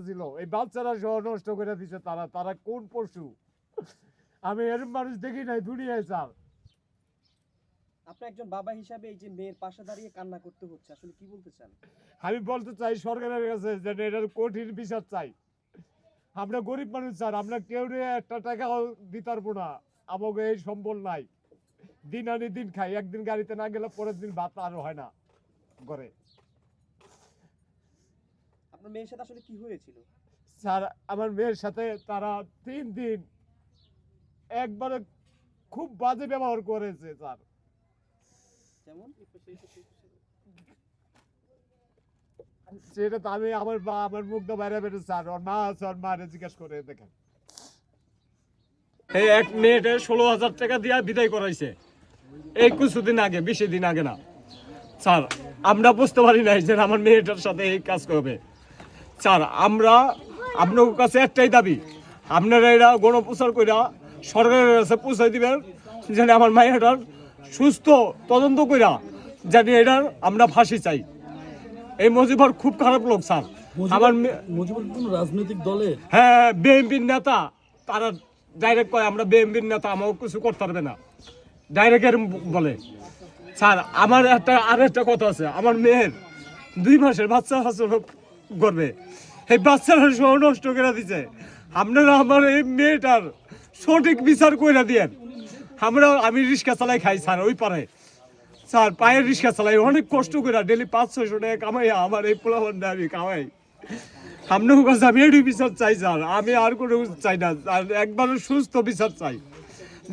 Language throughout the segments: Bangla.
ছিল এই বাচ্চারা সহ নষ্ট করে দিছে তারা তারা কোন পশু আমি এরকম মানুষ দেখি নাই দুনিয়ায় স্যার আপনি একজন বাবা হিসাবে এই যে মেয়ের পাশে দাঁড়িয়ে কান্না করতে হচ্ছে আসলে কি বলতে চান? আমি বলতে চাই সরকারের কাছে যে এটার কঠিন বিচার চাই আমরা গরিব মানুষ স্যার আমরা কেউ একটা টাকাও দিতে পারবো না আমাকে এই সম্বল নাই দিন আনি দিন খাই একদিন গাড়িতে না গেলে পরের দিন ভাত আরো হয় না ঘরে আপনার মেয়ের সাথে আসলে কি হয়েছিল? স্যার আমার মেয়ের সাথে তারা 3 দিন একবারে খুব বাজে ব্যবহার করেছে স্যার যেমন সেটা তো আমি আমার মুখ তো বাইরে বেরো স্যার ওর মা আছে ওর মারে জিজ্ঞেস করে দেখেন এই এক মেয়েটে 16,000 টাকা দিয়া বিদায় করাইছে এই কিছুদিন আগে 20 দিন আগে না স্যার আমরা বুঝতে পারি নাই যে আমার মেয়েটার সাথে এই কাজ করবে স্যার আমরা আপনার কাছে একটাই দাবি আপনারা এরা গণপ্রচার কইরা সরকারের কাছে পৌঁছাই দিবেন যেন আমার মায়েরার সুস্থ তদন্ত কইরা জানি এটার আমরা ফাঁসি চাই এই মজিবর খুব খারাপ লোক স্যার আমার মুজিবুর কোন রাজনৈতিক দলের হ্যাঁ বিএনপির নেতা তারা ডাইরেক্ট কয় আমরা বিএনপির নেতা আমাকে কিছু করতে পারবে না ডাইরেক্ট এরকম বলে স্যার আমার আরেকটা কথা আছে আমার মেয়ের 2 মাসের বাচ্চা করবে এই বাচ্চারা সহ নষ্ট করে দিছে আপনারা আমার এই মেয়েটার সঠিক বিচার করে দিয়েন আমি রিক্সা চালাই খাই স্যার ওই পারে স্যার পায়ের রিক্সা চালাই অনেক কষ্ট করে ডেলি 500-600 টাকা কামাই আমার এই পোলাবন্ধে আমি কামাই আপনার কাছে আমি এটুকু বিচার চাই স্যার আমি আর কোনো চাই না আর একবারও সুস্থ বিচার চাই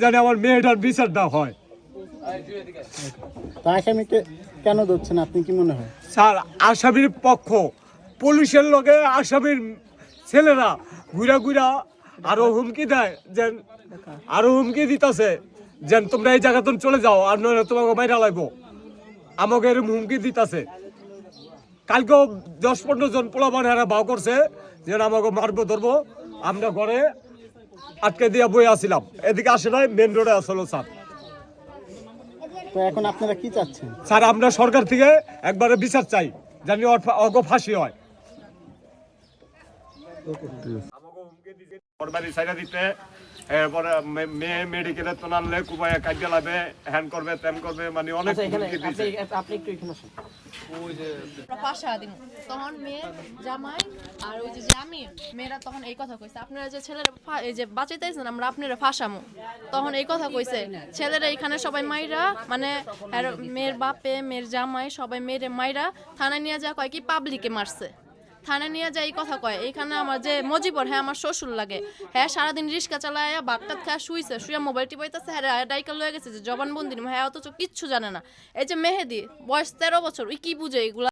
জানি আমার মেয়েটার বিচারটা হয় তা আসামিকে কেন ধরছেন আপনি কি মনে হয়? স্যার আসামির পক্ষ পুলিশের লগে আসামির ছেলেরা ঘুরা ঘুরা আরো হুমকি দেয় যেন আরো হুমকি দিতেছে যেন তোমরা এই জায়গাতে চলে যাও আর নইলে তোমাকে মাইরা লাগবো আমাকে এরকম হুমকি দিতেছে কালকেও 10-15 জন পোলাপান হারা ভাও করছে যেন আমাকে মারবো ধরবো আমরা ঘরে আটকে দিয়ে বই আসছিলাম এদিকে আসে নাই মেন রোডে আসলো স্যার তো এখন আপনারা কি চাচ্ছেন? স্যার আমরা সরকার থেকে একবারে বিচার চাই জানি অগ ফাঁসি হয় বাড়ি সাইডা দিতে এরপরে মেয়ে মেডিকেলে তো নানলে কুবাইয়া কাজে লাগবে হ্যান্ড করবে তেম করবে মানে অনেক আপনি একটু এখানে আসুন। পাশা দিন তখন মেয়ে জামাই আর ওই যে আমি মেয়েরা তখন এই কথা কইছে আপনারা যে ছেলেরা এই যে বাঁচাইতেছেন আমরা আপনারা ফাঁসামো তখন এই কথা কইছে ছেলেরা এখানে সবাই মাইরা মানে মেয়ের বাপে মেয়ের জামাই সবাই মেয়েরে মাইরা থানায় নিয়ে যা কয় কি পাবলিকে মারছে থানায় নিয়ে যায় এই কথা কয় এইখানে আমার যে মজিবর হ্যাঁ আমার শ্বশুর লাগে হ্যাঁ সারাদিন রিক্সা চালায় ভাতটাত খায় শুইছে শুয়ে মোবাইল টিপাইতেছে হ্যাঁ ডাইকা লয়ে গেছে যে জবানবন্দি হ্যাঁ অথচ কিচ্ছু জানে না এই যে মেহেদি বয়স 13 বছর ওই কি বুঝে এগুলা